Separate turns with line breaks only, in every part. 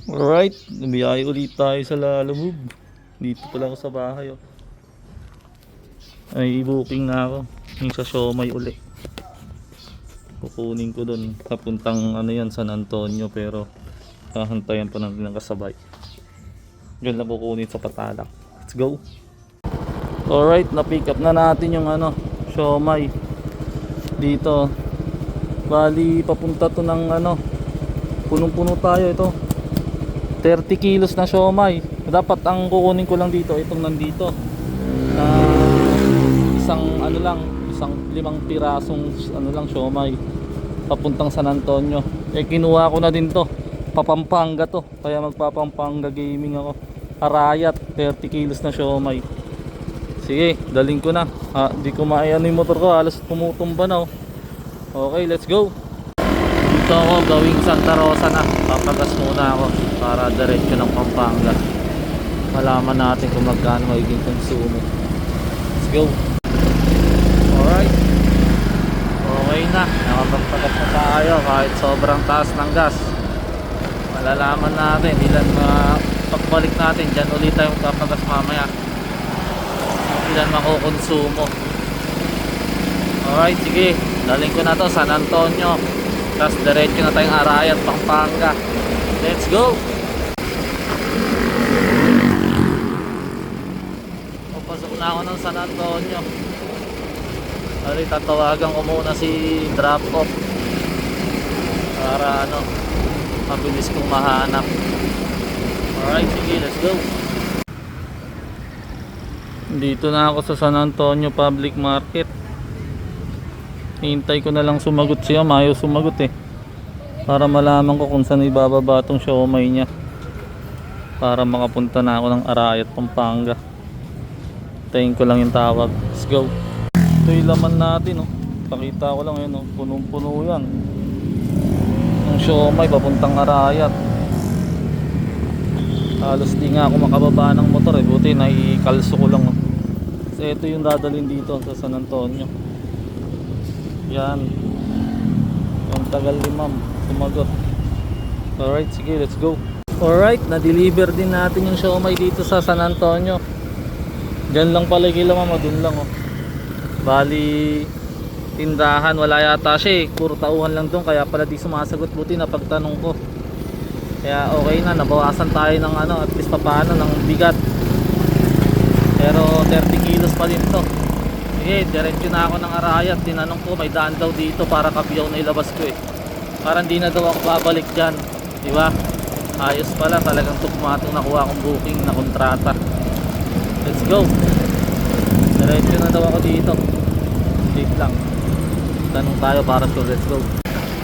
Alright, biyaya ulit tayo sa Lalamove. Dito pala ako sa bahay oh. Ay booking na ako yung sa Siomai uli. Kukunin ko dun papuntang ano yan, San Antonio, pero hahantayan pa natin ng kasabay. Diyan lang kukunin sa Patalac. Let's go. Alright, na-pick up na natin yung ano, Siomai dito. Bali papunta to ng ano, punong-puno tayo ito. 30 kilos na siomai. Dapat ang kukunin ko lang dito itong nandito na isang ano lang, isang 5 pirasong ano lang siomai papuntang San Antonio. Eh kinuha ko na din to, Papampanga to, kaya magpapampanga gaming ako. Arayat 30 kilos na siomai. Sige, daling ko na. Di ko maayano yung motor ko, halos tumutumba na oh. Okay, let's go. Dito ako gawing Santa Rosa na. Papagas muna ako para diretso ng Pampanga. Malaman natin kung magkano magiging konsumo. Let's go. Alright, okay na, nakapagpagas na tayo kahit sobrang taas ng gas. Malalaman natin ilan pagbalik natin. Dyan ulit tayo magpapagas mamaya, ilan makukonsumo. Alright, sige, daling ko na to San Antonio, tapos diretso na tayong Arayat, Pampanga. Let's go. Papasok na ako ng San Antonio. Alright, tatawagan ko muna si drop off para ano, mabilis kong mahanap. Alright, sige, let's go. Dito na ako sa San Antonio Public Market. Hintay ko na lang sumagot siya, mayo sumagot eh, para malaman ko kung saan ibababa tong siomai niya para makapunta na ako ng Arayat, Pampanga. Tayin ko lang yung tawag. Let's go. Ito yung laman natin oh. Pakita ko lang yun oh, punong-puno yan yung siomai papuntang Arayat. Halos di nga ako makababa ng motor eh, buti naikalso ko lang oh. Kasi ito yung dadalhin dito sa San Antonio. Yan. Ang tagal ni ma'am sumagot. Alright, sige, let's go. Alright, na-deliver din natin yung siomai dito sa San Antonio. Diyan lang pala kila mama, dun lang oh. Bali tindahan wala yata siya eh, puro tauhan lang dun, kaya pala di sumasagot. Buti na pagtanong ko, kaya okay na, nabawasan tayo ng ano, at least papaano ng bigat. Pero 30 kilos pa din to. Sige, diretso na ako ng Arayat. Tinanong ko, may daan daw dito para Cabiao na ilabas ko eh. Parang di na daw ako babalik dyan, diba? Ayos pala, talagang tukmatong nakuha akong booking na kontrata. Let's go. Diretso na daw ako dito. Wait lang, tanong tayo para sure. Let's go.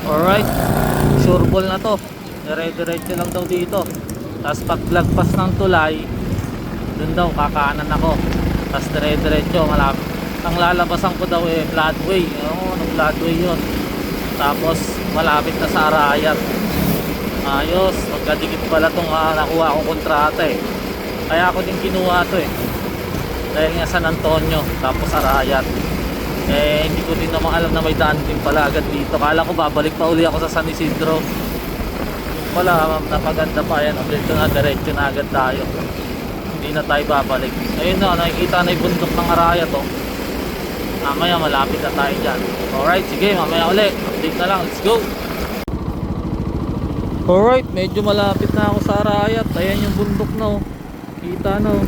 Alright, sure ball na to. Diretso lang daw dito. Tapos paglagpas ng tulay, dun daw kakaanan ako. Tapos diretso malapit. Ang lalabasan ko daw eh floodway. Oo, no, floodway yun. Tapos malapit na sa Arayat. Ayos, magkadikit pala itong nakuha akong kontrata eh. Kaya ako din kinuha to eh, dahil nga San Antonio tapos Arayat. Eh hindi ko din naman alam na may daan din pala agad dito. Kala ko babalik pa uli ako sa San Isidro. Wala, napaganda pa yan. Diretso na agad tayo. Hindi na tayo babalik. Ayun na, nakikita na yung bundok ng Arayat oh. Mamaya malapit na tayo dyan. Alright, sige, mamaya ulit update na lang, let's go. Alright, medyo malapit na ako sa Arayat. Ayan yung bundok na oh. Kita na oh.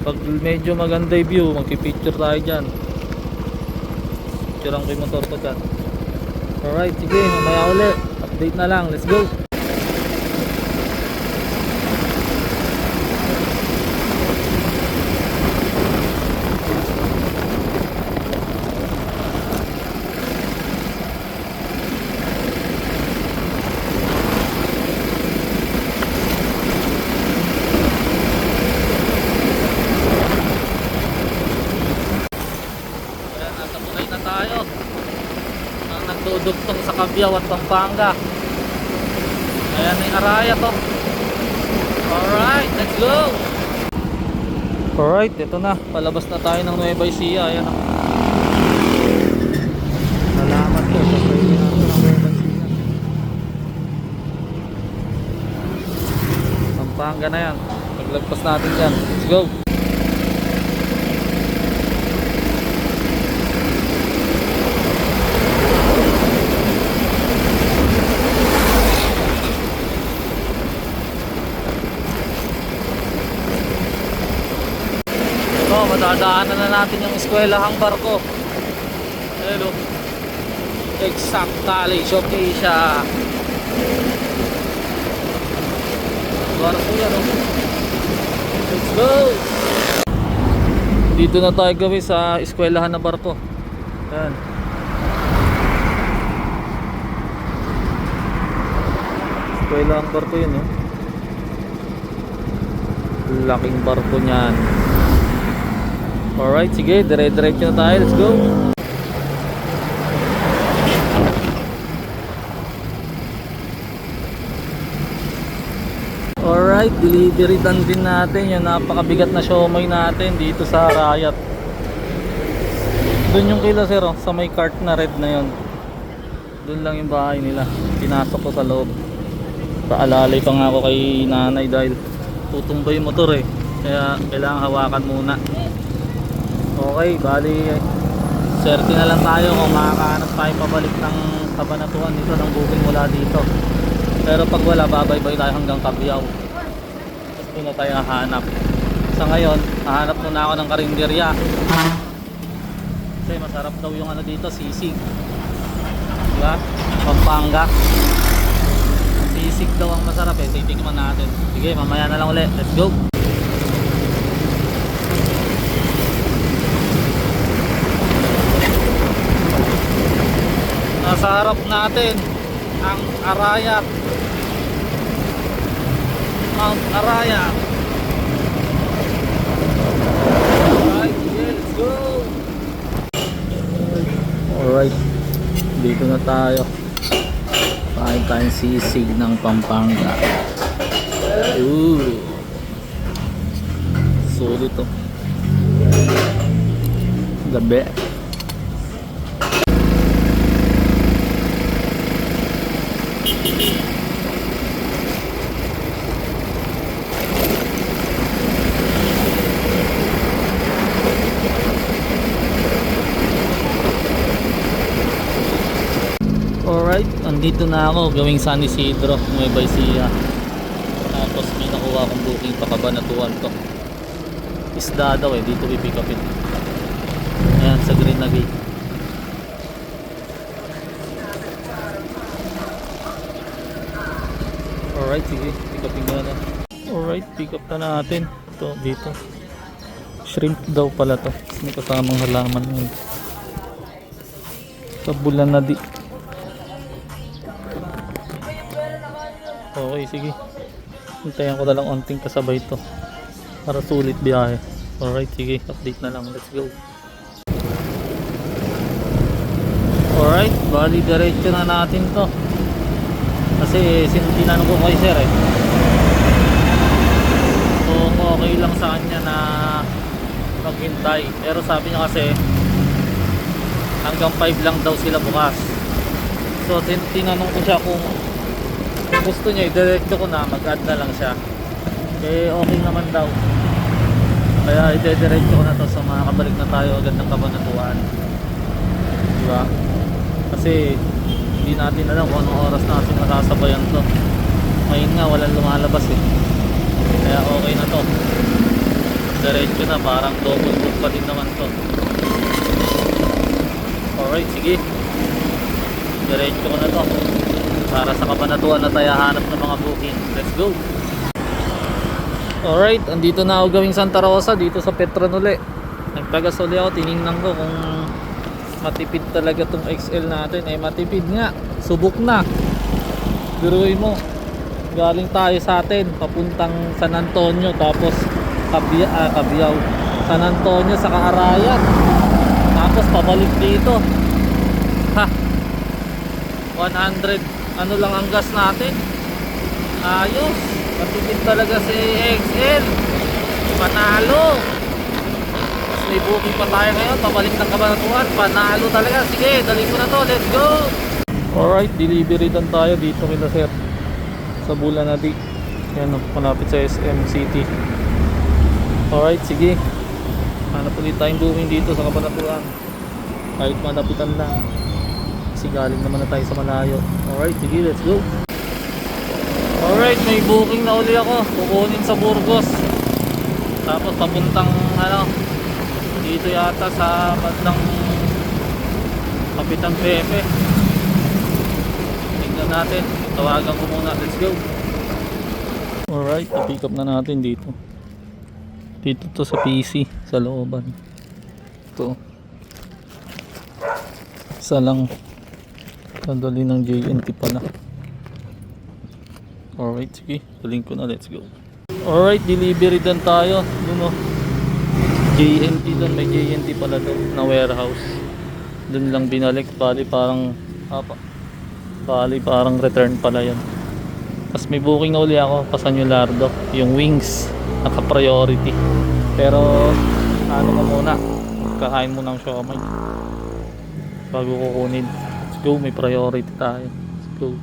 Pag medyo maganda yung view, magpipicture tayo dyan. Picture ang ko yung motor ko dyan. Alright, sige, mamaya ulit update na lang, let's go. Nagduduktong sa Cabiao at Pampanga. Ayan yung Arayat to. Alright, let's go. Alright, ito na, palabas na tayo ng Nueva Ecija. Ayan o. Salamat po sa pwede natin. Pampanga na yan. Paglagpas natin dyan. Let's go! Ito, madadaanan na natin yung eskwelahang barko. Hello. Exact College of Asia. Barko yan, oh. Let's go! Dito na tayo gawin sa eskwelahan na barko. Ayan. Eskwelahang barko yun, oh. Laking barko niyan. Alright, sige, dire-diretso na tayo. Let's go! Alright, delivery done din natin yung napakabigat na siomay natin dito sa Arayat. Doon yung kila sir, oh, sa may cart na red na yon. Doon lang yung bahay nila. Pinasok ko sa loob. Paalalay pa nga ako kay nanay dahil tutumba yung motor eh. Kaya kailangan hawakan muna. Okay, bali swerte na lang tayo kung makakahanap tayo pabalik ng Kabanatuan dito ng booking mula dito. Pero pag wala, babay-bay tayo hanggang Cabiao. Tapos doon na tayo hahanap. Sa ngayon, hahanap muna ako ng karinderya. Kasi masarap daw yung ano dito, sisig. Diba? Pampanga. Sisig daw ang masarap eh. Titikman natin. Sige, mamaya na lang ulit. Let's go! Nasa harap natin ang Arayat, Mount Arayat. Alright, let's go! Alright, dito na tayo. Kain tayong sisig ng Pampanga. Solid to. Gabi. Alright, andito na ako gawing San Isidro, Nueva Ecija. Tapos may nakuha akong booking pa Kabanatuan to. Isda daw eh, dito pipick upin. Ayan, sa green na gate. Alright, sige, pick upin ko na. Alright, pick up na natin. Ito, dito. Shrimp daw pala to. May kasamang halaman yun. Sa bulan na di. Okay, sige. Hintayin ko na lang onting kasabay to para sulit biyahe. Alright, sige. Update na lang. Let's go. Alright, bali diretso na natin to. Kasi tinanong ko kay sir eh. Kung okay lang sa kanya na maghintay. Pero sabi niya kasi hanggang 5 lang daw sila bukas. So tinanong ko siya kung gusto niya i-diretso ko na, mag-add na lang siya. Eh okay naman daw. Kaya i-diretso ko na to sa mga kabalik na tayo agad ng Kabanatuan. Diba? Kasi hindi natin alam kung anong oras natin makasabayan to. Ngayon nga walang lumalabas eh. Kaya okay na to. Diretso na, parang double book pa din naman to. Alright, sige. Diretso ko na to para sa Kabanatuan na tayo hanap ng mga booking. Let's go! Alright, andito na ako gawing Santa Rosa dito sa Petronule. Nagtagasuli ako, tinignan ko kung matipid talaga tong XL natin. Eh matipid nga, subok na. Biruin mo, galing tayo sa atin papuntang San Antonio, tapos Cabiao, San Antonio sa Arayat, tapos pabalik dito. Ha, 100 ano lang ang gas natin. Ayos, matipid talaga si XL. Panalo. Tapos may booking pa tayo ngayon, pabalik ng Kabanatuan. Panalo talaga. Sige, dali ko na to, let's go. Alright, delivery dan tayo dito kila sir sa Bulanadi. Yan o, malapit sa SM City. Alright, sige. Hanap ulit tayong booking dito sa Cabanatuan. Kahit malapitan lang. Kasi galing naman na tayo sa malayo. Alright, sige, let's go. Alright, may booking na uli ako. Kukunin sa Burgos. Tapos papuntang dito yata sa bandang Kapitan Pepe. Tingnan natin. Tawagan ko muna. Let's go. Alright, pick up na natin dito. Dito to sa PC, sa looban. Ito. Isa lang. Kadali ng JNT pala. Alright, sige. Tuling ko na. Let's go. Alright, delivery din tayo. Doon o. JNT doon. May JNT pala doon na warehouse. Doon lang binalik. Bali parang return pala yan. Tapos may booking na uli ako pa San Yulardo. Yung wings. Naka-priority. Pero ano ka muna. Kakain mo ng siomai bago kukunin. Let's go. May priority tayo. Let's go.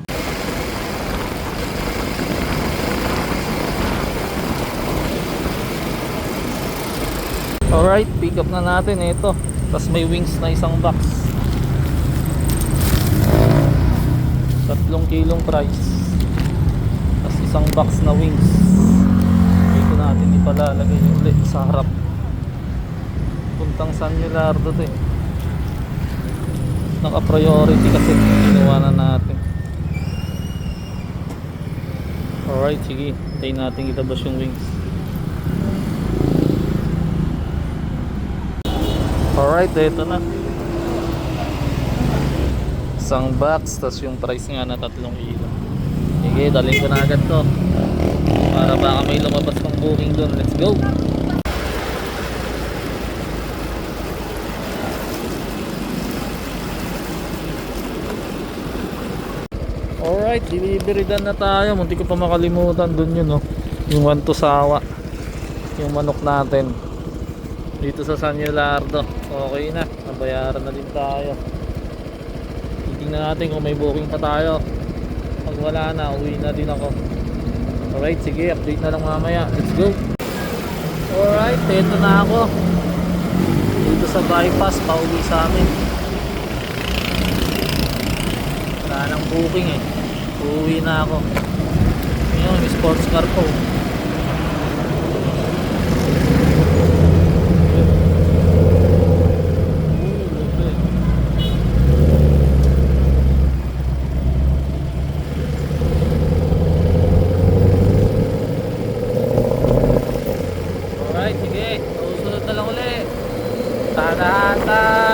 Alright, pick up na natin ito. Tapos may wings na isang box. 3 kilong price. Tapos isang box na wings. Dito natin ipalalagay ulit sa harap. Puntang San Yulardo to eh. Naka-priority kasi ginawa na natin. Alright, sige. Hintayin natin ilabas yung wings. Alright, ito na. Isang box, tas yung price nga na 3 kilo. Sige, dalhin ko na agad to. Para baka may lumabas pang booking dun. Let's go! Alright, delivery done na tayo. Munti ko pa makalimutan dun yun, no? Yung Wantusawa. Yung manok natin. Dito sa San Yulardo. Okay na, nabayaran na din tayo. Titingnan natin kung may booking pa tayo. Pag wala na, uwi na din ako. Alright, sige, update na lang mamaya. Let's go. Alright, eto na ako. Dito sa bypass, pauwi sa amin. Wala nang booking eh. Uwi na ako. Ngayon, may sports car po. Alright, sige. Susunod na lang ulit. Tadaan.